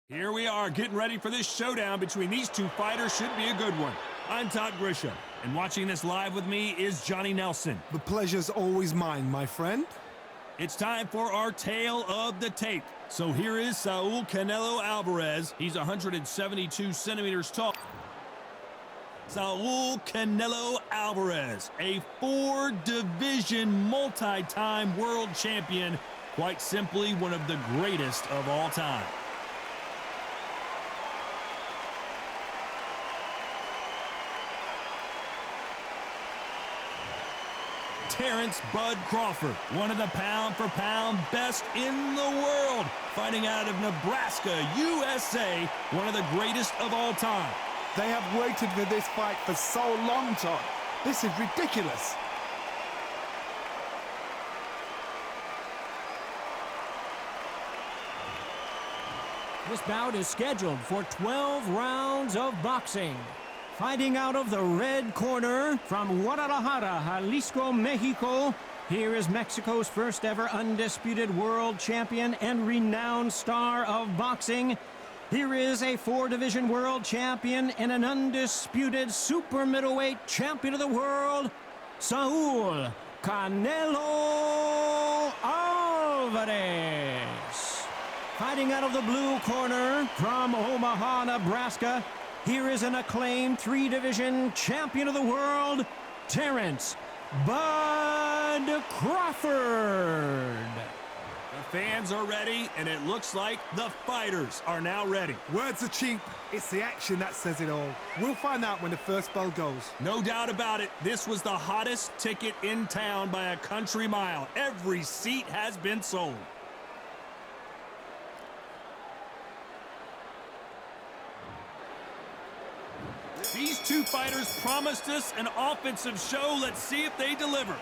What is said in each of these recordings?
Here we are getting ready for this showdown between these two fighters. Should be a good one. I'm Todd Grisham, and watching this live with me is Johnny Nelson. The pleasure's always mine, my friend. It's time for our tale of the tape. So here is Saul Canelo Alvarez. He's 172 centimeters tall. Saul Canelo Alvarez, a four-division multi-time world champion. Quite simply, one of the greatest of all time. Terrence Bud Crawford, one of the pound-for-pound best in the world, fighting out of Nebraska, USA, one of the greatest of all time. They have waited for this fight for so long, Todd. This is ridiculous. This bout is scheduled for 12 rounds of boxing. Fighting out of the red corner from Guadalajara, Jalisco, Mexico, here is Mexico's first ever undisputed world champion and renowned star of boxing. Here is a four-division world champion and an undisputed super middleweight champion of the world, Saul Canelo Alvarez. Fighting out of the blue corner from Omaha, Nebraska, here is an acclaimed three-division champion of the world, Terrence Bud Crawford. The fans are ready, and it looks like the fighters are now ready. Words are cheap. It's the action that says it all. We'll find out when the first bell goes. No doubt about it, this was the hottest ticket in town by a country mile. Every seat has been sold. These two fighters promised us an offensive show. Let's see if they deliver.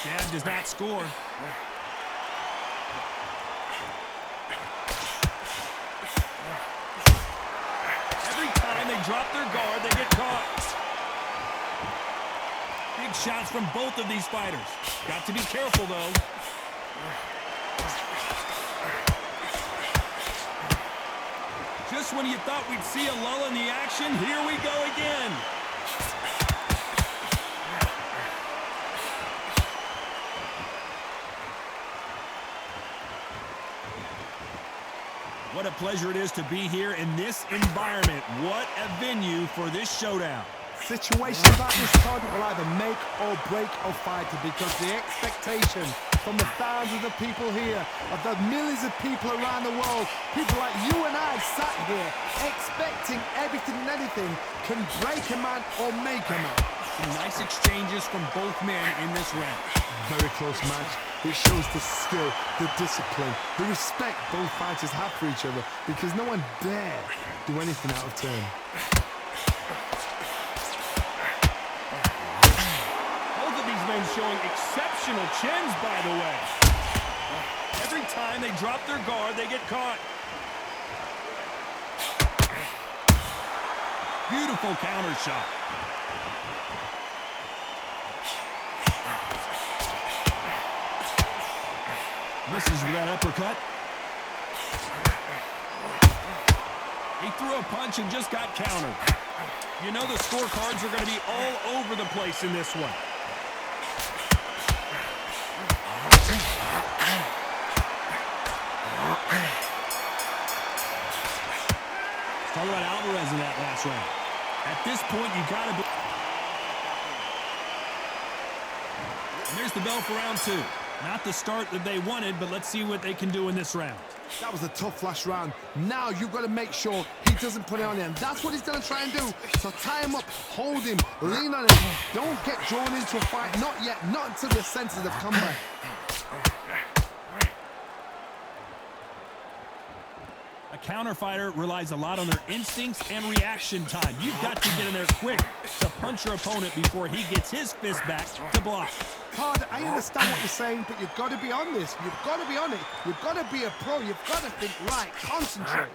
Jab does not score. Every time they drop their guard, they get caught. Big shots from both of these fighters. Got to be careful, though. Just when you thought we'd see a lull in the action, here we go again. What a pleasure it is to be here in this environment. What a venue for this showdown. Situations like this, Todd, will either make or break a fighter because the expectation from the thousands of people here, of the millions of people around the world, people like you and I sat here expecting everything and anything, can break a man or make a man. Some nice exchanges from both men in this round. Very close match. It shows the skill, the discipline, the respect both fighters have for each other because no one dare do anything out of turn. Showing exceptional chins, by the way. Every time they drop their guard, they get caught. Beautiful counter shot. Misses with that uppercut. He threw a punch and just got countered. You know the scorecards are going to be all over the place in this one. Talk about Alvarez in that last round. At this point, you got to be... And there's the bell for round two. Not the start that they wanted, but let's see what they can do in this round. That was a tough last round. Now you've got to make sure he doesn't put it on him. That's what he's going to try and do. So tie him up, hold him, lean on him. Don't get drawn into a fight. Not yet. Not until your senses have come back. A counter fighter relies a lot on their instincts and reaction time. You've got to get in there quick to punch your opponent before he gets his fist back to block. Todd, I understand what you're saying, but you've got to be on this. You've got to be on it. You've got to be a pro. You've got to think right. Concentrate.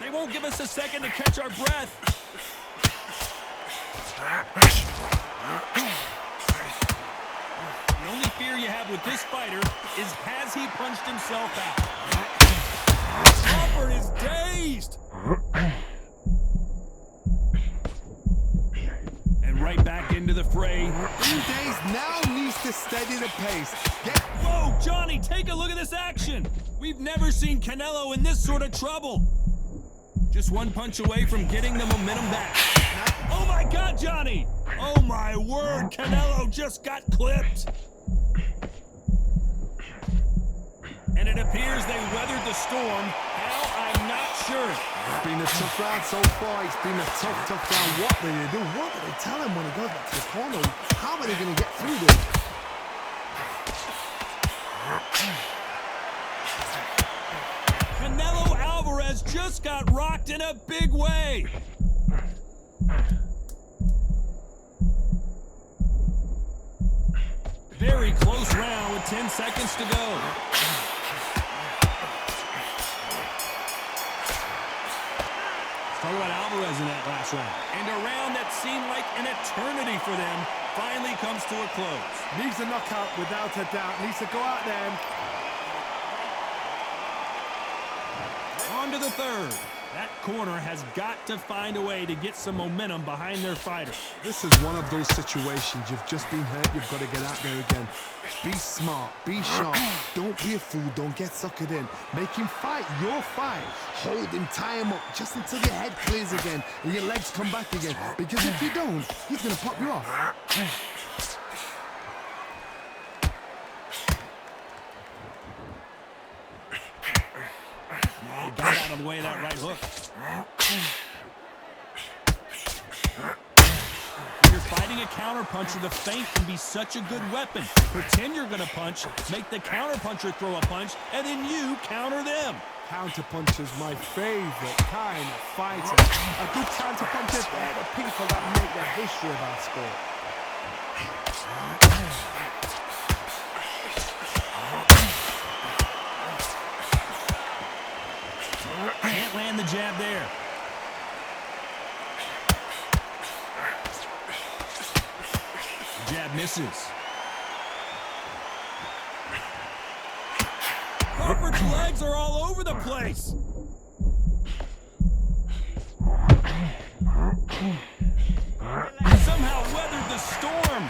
They won't give us a second to catch our breath. The only fear you have with this fighter is, has he punched himself out? Crawford is dazed. And right back into the fray. Days now needs to steady the pace. Whoa, Johnny, take a look at this action. We've never seen Canelo in this sort of trouble. Just one punch away from getting the momentum back. Oh my God, Johnny! Oh my word, Canelo just got clipped. And it appears they weathered the storm. How, I'm not sure. It's been a tough round so far. It's been a tough round. What do they do? What do they tell him when he goes back to the corner? How are they going to get through this? Canelo Alvarez just got rocked in a big way. Very close round with 10 seconds to go. Talk about Alvarez in that last round. And a round that seemed like an eternity for them finally comes to a close. Needs a knockout without a doubt. Needs to go out there. On to the third. That corner has got to find a way to get some momentum behind their fighter. This is one of those situations. You've just been hurt. You've got to get out there again. Be smart. Be sharp. Don't be a fool. Don't get suckered in. Make him fight your fight. Hold him. Tie him up just until your head clears again and your legs come back again. Because if you don't, he's going to pop you off. Got out of the way of that right hook. When you're fighting a counterpuncher, the feint can be such a good weapon. Pretend you're going to punch, make the counterpuncher throw a punch, and then you counter them. Counterpuncher's my favorite kind of fighter. A good counterpuncher, they're the people that make the history of our sport. Can't land the jab there. The jab misses. Crawford's legs are all over the place. Somehow weathered the storm.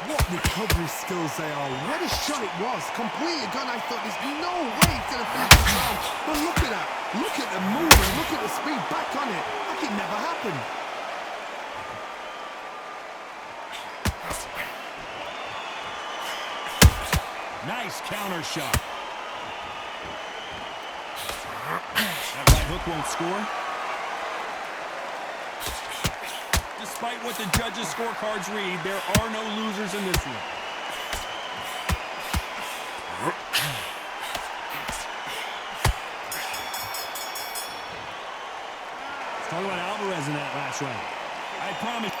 What recovery skills they are. What a shot it was. Completely gone. I thought there's no way it's going to finish the round. But look at that. Look at the movement. Look at the speed back on it. Like it never happened. Nice counter shot. That right hook won't score. Despite what the judges' scorecards read, there are no losers in this one. Let's talk about Alvarez in that last round. I promise.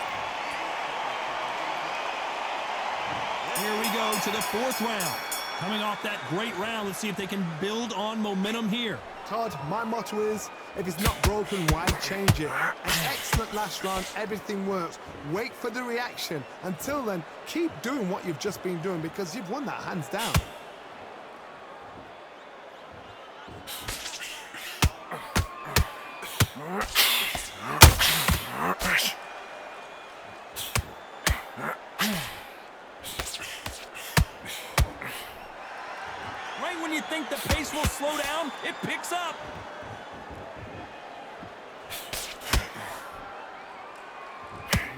Here we go to the fourth round. Coming off that great round, let's see if they can build on momentum here. Todd, my motto is, if it's not broken, why change it? An excellent last round, everything works. Wait for the reaction. Until then, keep doing what you've just been doing because you've won that hands down. Right when you think the pace will slow down, it picks up.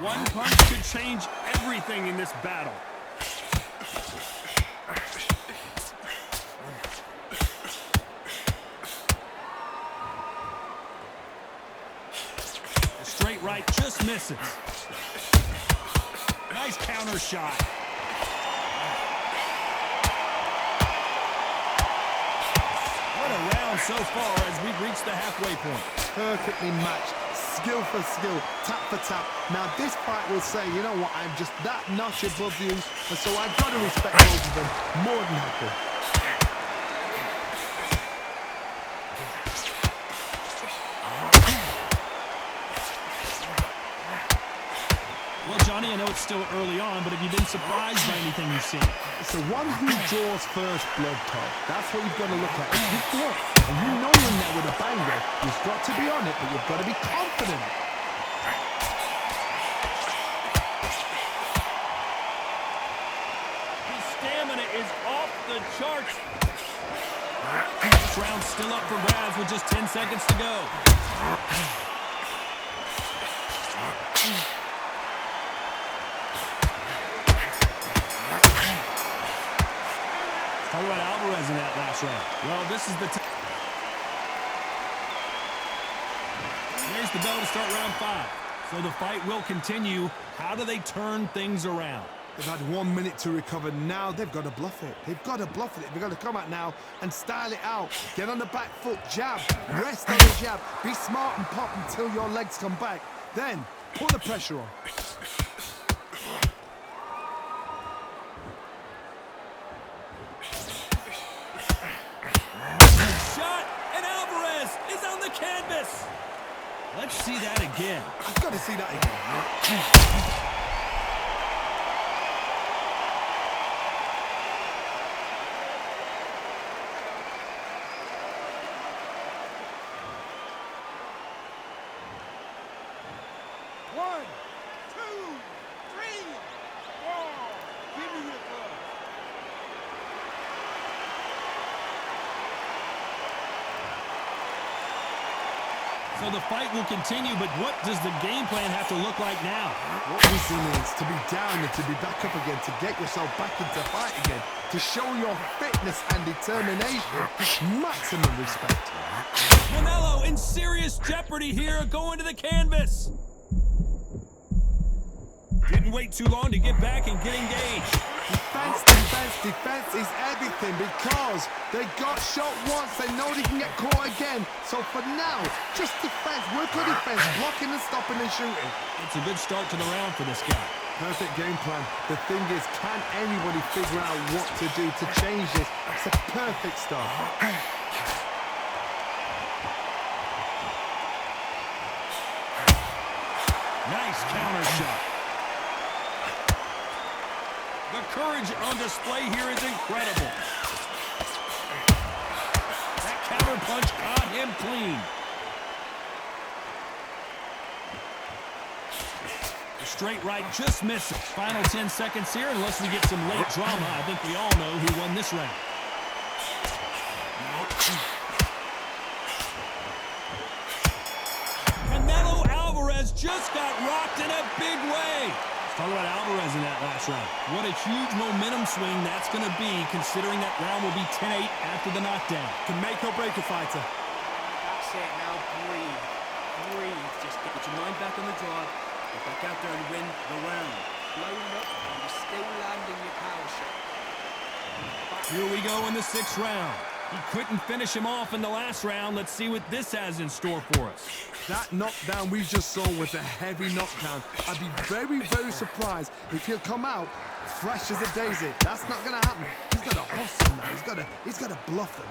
One punch could change everything in this battle. The straight right just misses. Nice counter shot. What a round so far as we've reached the halfway point. Perfectly matched. Skill for skill, tap for tap. Now this fight will say, you know what, I'm just that notch above you, and so I've got to respect both of them. More than happy. Johnny, I know it's still early on, but have you been surprised by anything you've seen? It's the one who draws first blood, Todd. That's what you've got to look at. If you look, and you know you're in there with a banger, you've got to be on it, but you've got to be confident. His stamina is off the charts. This round's still up for grabs with just 10 seconds to go. Talk about Alvarez in that last round. Well, this is the time. There's the bell to start round 5. So the fight will continue. How do they turn things around? They've had 1 minute to recover. Now they've got to bluff it. They've got to bluff it. They've got to come out now and style it out. Get on the back foot, jab, rest on the jab. Be smart and pop until your legs come back. Then put the pressure on. Shot, and Alvarez is on the canvas. Let's see that again. I've got to see that again. One, two, three, four. Give me your glove. So the fight will continue, but what does the game plan have to look like now? What this means to be down and to be back up again, to get yourself back into fight again, to show your fitness and determination. Maximum respect. Canelo in serious jeopardy here, going to the canvas. Didn't wait too long to get back and get engaged. Defense, defense, defense is everything because they got shot once. They know they can get caught again. So for now, just defense, work on defense, blocking and stopping and shooting. It's a good start to the round for this guy. Perfect game plan. The thing is, can anybody figure out what to do to change this? It's a perfect start. Nice counter shot. The courage on display here is incredible. That counter punch caught him clean. The straight right just misses. Final 10 seconds here, unless we get some late drama. I think we all know who won this round. Canelo Alvarez just got rocked in a big way. Let's talk about Alvarez in that last round. What a huge momentum swing that's going to be, considering that round will be 10-8 after the knockdown. Can make or break a fighter. That's it, now breathe. Breathe. Just get your mind back on the drive. Get back out there and win the round. Blowing up and you're still landing your power shot. Here we go in the 6th round. He couldn't finish him off in the last round. Let's see what this has in store for us. That knockdown we just saw was a heavy knockdown. I'd be very, very surprised if he'll come out fresh as a daisy. That's not going to happen. He's got to hustle now. He's got to bluff them.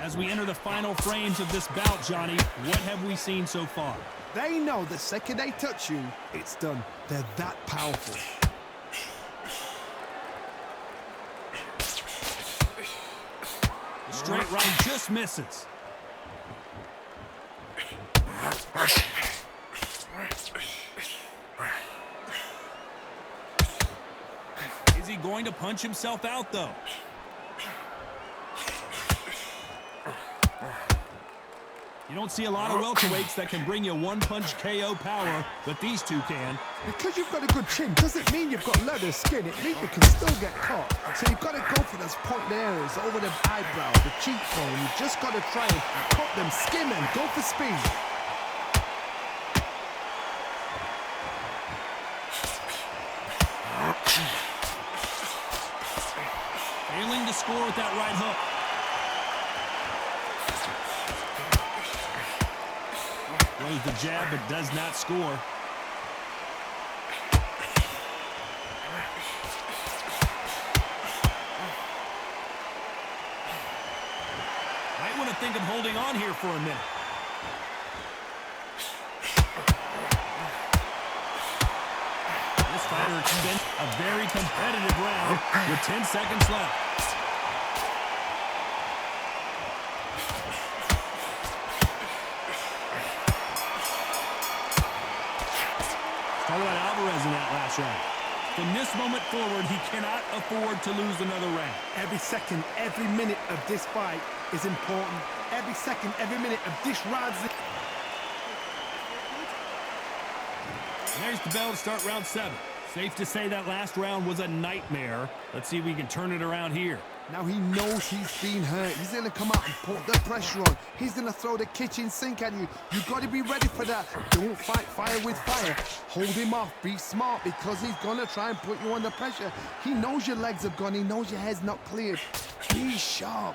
As we enter the final frames of this bout, Johnny, what have we seen so far? They know the second they touch you, it's done. They're that powerful. The straight right just misses. Is he going to punch himself out, though? You don't see a lot of welterweights that can bring you one-punch KO power, but these two can. Because you've got a good chin doesn't mean you've got leather skin. It means you can still get caught. So you've got to go for those point areas over the eyebrow, the cheekbone. You've just got to try and cut them, skim them, go for speed. Failing to score with that right hook. Throws the jab, but does not score. on here for a minute. This fighter extends a very competitive round with 10 seconds left. Talk about Alvarez in that last round. From this moment forward, he cannot afford to lose another round. Every second, every minute of this fight is important. Every second, every minute of this round is... There's the bell to start round 7. Safe to say that last round was a nightmare. Let's see if we can turn it around here. Now he knows he's been hurt. He's going to come out and put the pressure on. He's going to throw the kitchen sink at you. You've got to be ready for that. Don't fight fire with fire. Hold him off. Be smart because he's going to try and put you under pressure. He knows your legs have gone. He knows your head's not cleared. Be sharp.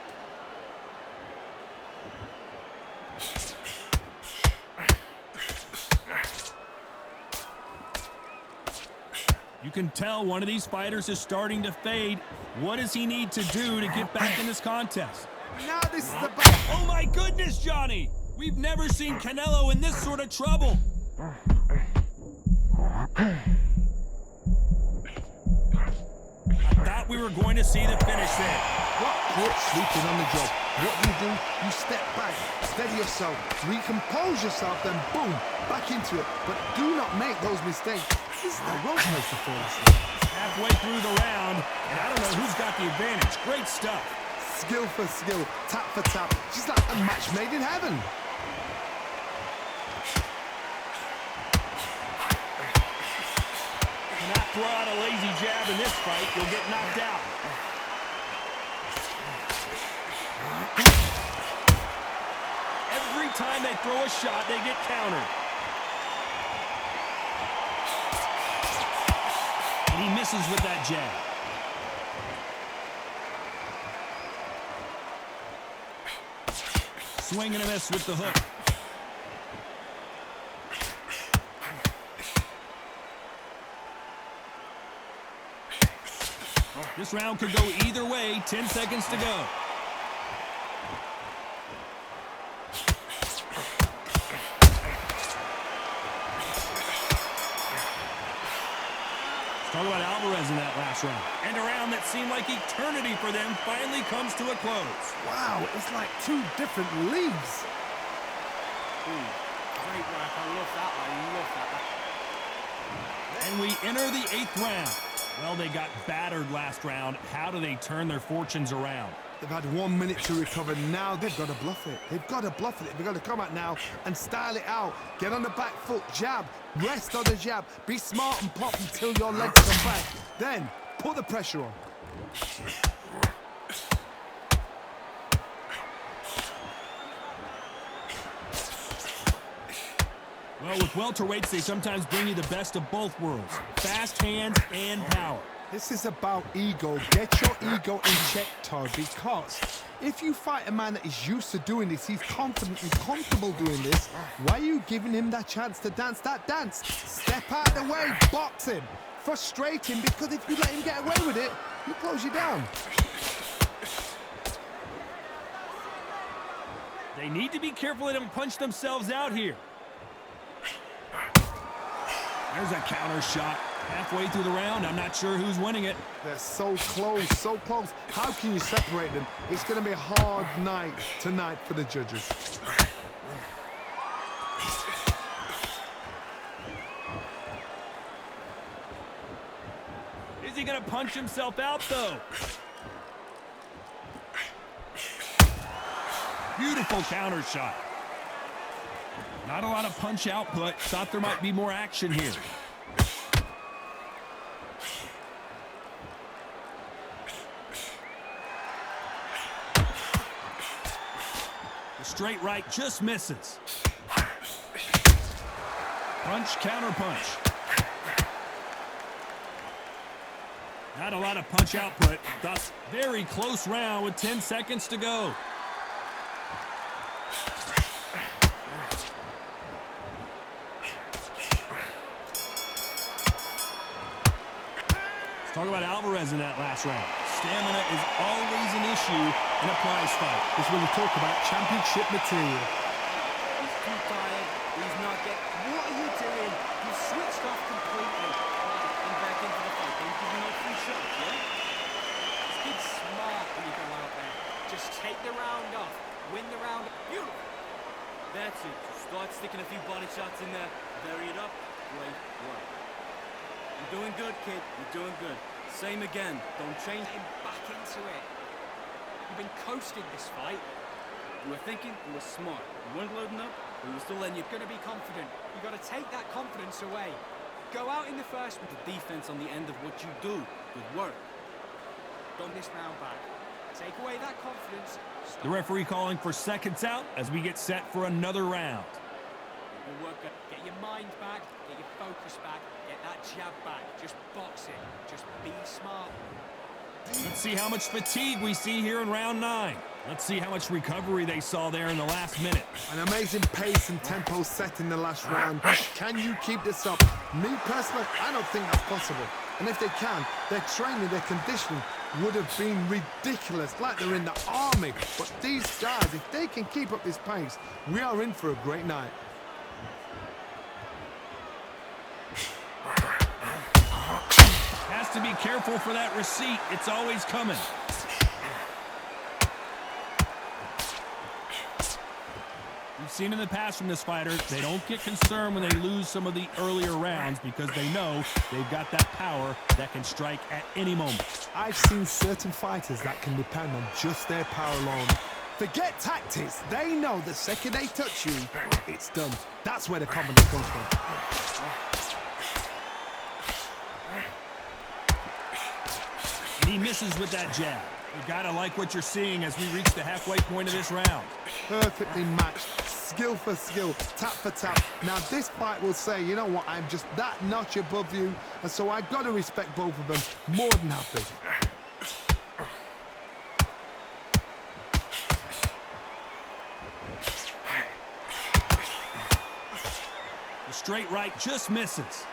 You can tell one of these fighters is starting to fade. What does he need to do to get back in this contest? Now this is the battle. Oh my goodness, Johnny! We've never seen Canelo in this sort of trouble. I thought we were going to see the finish there. What? Caught sleeping on the job. What do? You step back, steady yourself, recompose yourself, then boom, back into it. But do not make those mistakes. This is the wrong place to fall asleep. Halfway through the round, and I don't know who's got the advantage. Great stuff. Skill for skill, tap for tap. She's like a match made in heaven. Cannot throw out a lazy jab in this fight. You'll get knocked out. Every time they throw a shot, they get countered. And he misses with that jab. Swing and a miss with the hook. This round could go either way. 10 seconds to go. Talk about Alvarez in that last round. And a round that seemed like eternity for them finally comes to a close. Wow, it's like two different leagues. Great work. I love that. I love that. And we enter the 8th round. Well, they got battered last round. How do they turn their fortunes around? They've had 1 minute to recover. Now they've got to bluff it. They've got to bluff it. They've got to come out now and style it out. Get on the back foot, jab, rest on the jab. Be smart and pop until your legs come back. Then put the pressure on. Well, with welterweights, they sometimes bring you the best of both worlds. Fast hands and power. This is about ego. Get your ego in check, Todd, because if you fight a man that is used to doing this, he's confident and comfortable doing this, why are you giving him that chance to dance that dance? Step out of the way, box him, frustrate him, because if you let him get away with it, he'll close you down. They need to be careful they don't punch themselves out here. There's a counter shot. Halfway through the round, I'm not sure who's winning it. They're so close, so close. How can you separate them? It's going to be a hard night tonight for the judges. Is he going to punch himself out, though? Beautiful counter shot. Not a lot of punch output. Thought there might be more action here. The straight right just misses. Punch, counter punch. Not a lot of punch output. Thus, very close round with 10 seconds to go. Talk about Alvarez in that last round. Stamina is always an issue in a prize fight. This is when you talk about championship material. He's too tired. He's not getting... What are you doing? You've switched off completely. Right, and back into the fight. Don't give him no free shots, yeah? This kid's smart when you go out there. Just take the round off. Win the round. Beautiful. That's it. Start sticking a few body shots in there. Vary it up. Great work. You're doing good, kid. You're doing good. Same again. Don't change him back into it. You've been coasting this fight. You were thinking, you were smart. You weren't loading up, but you were still letting you... You're going to be confident. You've got to take that confidence away. Go out in the first... The defense on the end of what you do. Good work. Don't this round back. Take away that confidence. Stop. The referee calling for seconds out as we get set for another round. Good work. Get your mind back. Get your focus back. Get that jab back. Just box it. Just be smart. Let's see how much fatigue we see here in round 9. Let's see how much recovery they saw there in the last minute. An amazing pace and tempo set in the last round. Can you keep this up? Me personally, I don't think that's possible. And if they can, their training, their conditioning would have been ridiculous, like they're in the army. But these guys, if they can keep up this pace, we are in for a great night. Has to be careful for that receipt. It's always coming. We've seen in the past from this fighter, they don't get concerned when they lose some of the earlier rounds because they know they've got that power that can strike at any moment. I've seen certain fighters that can depend on just their power alone. Forget tactics. They know the second they touch you, it's done. That's where the confidence comes from. And he misses with that jab. You gotta like what you're seeing as we reach the halfway point of this round. Perfectly matched, skill for skill, tap for tap. Now this fight will say, you know what, I'm just that notch above you, and so I've got to respect both of them more than happy. The straight right just misses.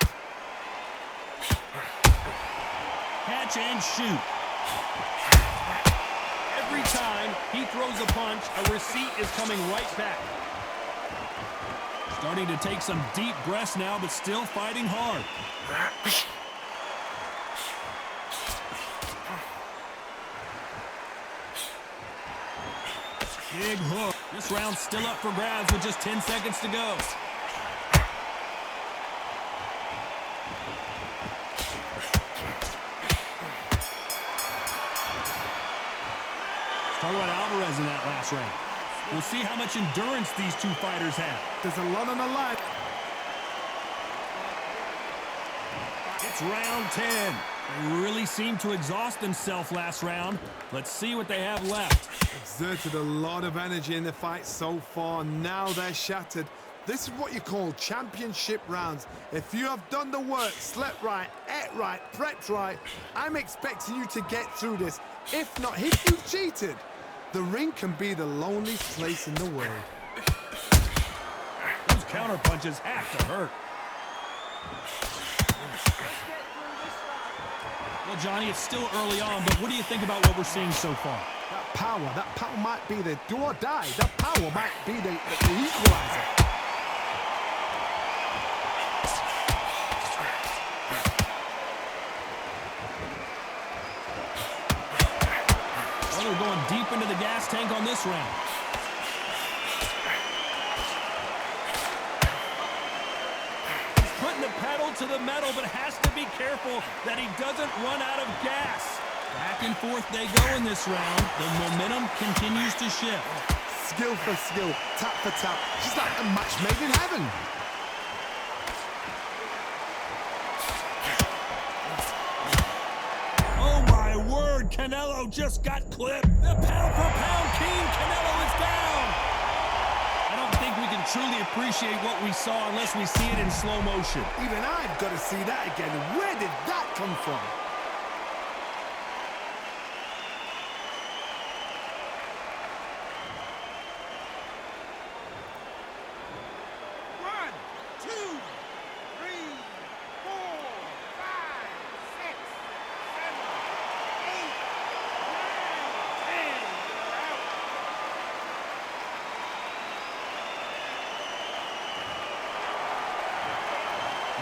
Catch and shoot. Every time he throws a punch, a receipt is coming right back. Starting to take some deep breaths now, but still fighting hard. Big hook. This round's still up for grabs with just 10 seconds to go. Talk about Alvarez in that last round. We'll see how much endurance these two fighters have. There's a lot on the line. It's round 10. They really seemed to exhaust themselves last round. Let's see what they have left. Exerted a lot of energy in the fight so far. Now they're shattered. This is what you call championship rounds. If you have done the work, slept right, ate right, prepped right, I'm expecting you to get through this. If not, if you've cheated, the ring can be the loneliest place in the world. Those counter punches have to hurt. Well, Johnny, it's still early on, but what do you think about what we're seeing so far? That power might be the do or die. That power might be the equalizer. They're going deep into the gas tank on this round. He's putting the pedal to the metal, but has to be careful that he doesn't run out of gas. Back and forth they go in this round. The momentum continues to shift. Skill for skill, tap for tap. Just like a match made in heaven. Canelo just got clipped. The pound-for-pound king, Canelo, is down. I don't think we can truly appreciate what we saw unless we see it in slow motion. Even I've got to see that again. Where did that come from?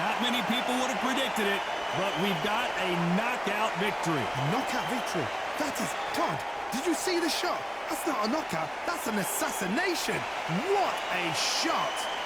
Not many people would have predicted it, but we've got a knockout victory. A knockout victory. That is... Todd, did you see the shot? That's not a knockout. That's an assassination. What a shot.